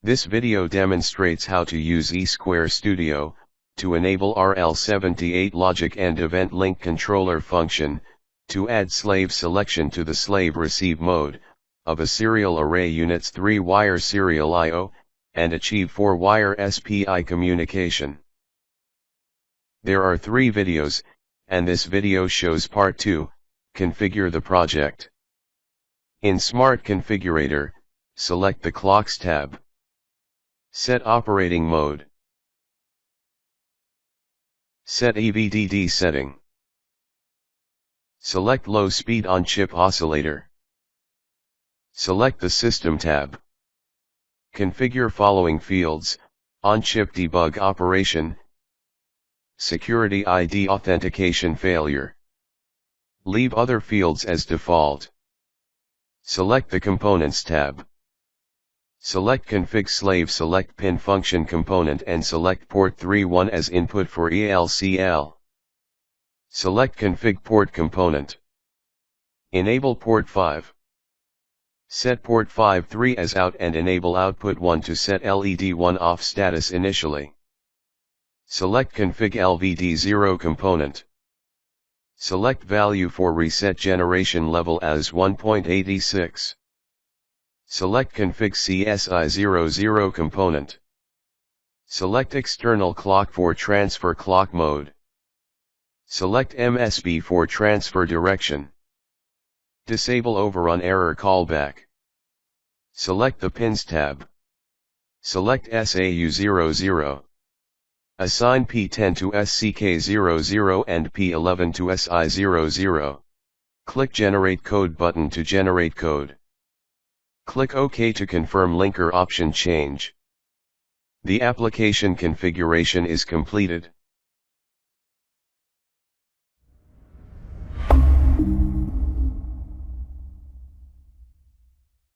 This video demonstrates how to use ESquare Studio to enable RL78 logic and event link controller function to add slave selection to the slave receive mode of a serial array unit's 3-wire serial I/O and achieve 4-wire SPI communication. There are 3 videos, and this video shows part 2, configure the project. In Smart Configurator, select the Clocks tab. Set operating mode. Set EVDD setting. Select low speed on-chip oscillator. Select the System tab. Configure following fields: on-chip debug operation, security ID authentication failure. Leave other fields as default. Select the Components tab. Select Config Slave, select Pin Function Component and select Port 31 as input for ELCL. Select Config Port Component. Enable Port 5. Set Port 53 as out and enable Output 1 to set LED 1 off status initially. Select Config LVD0 Component. Select value for reset generation level as 1.86. Select Config CSI00 component. Select External Clock for transfer clock mode. Select MSB for transfer direction. Disable overrun error callback. Select the Pins tab. Select SAU00. Assign P10 to SCK00 and P11 to SI00. Click Generate Code button to generate code. Click OK to confirm linker option change. The application configuration is completed.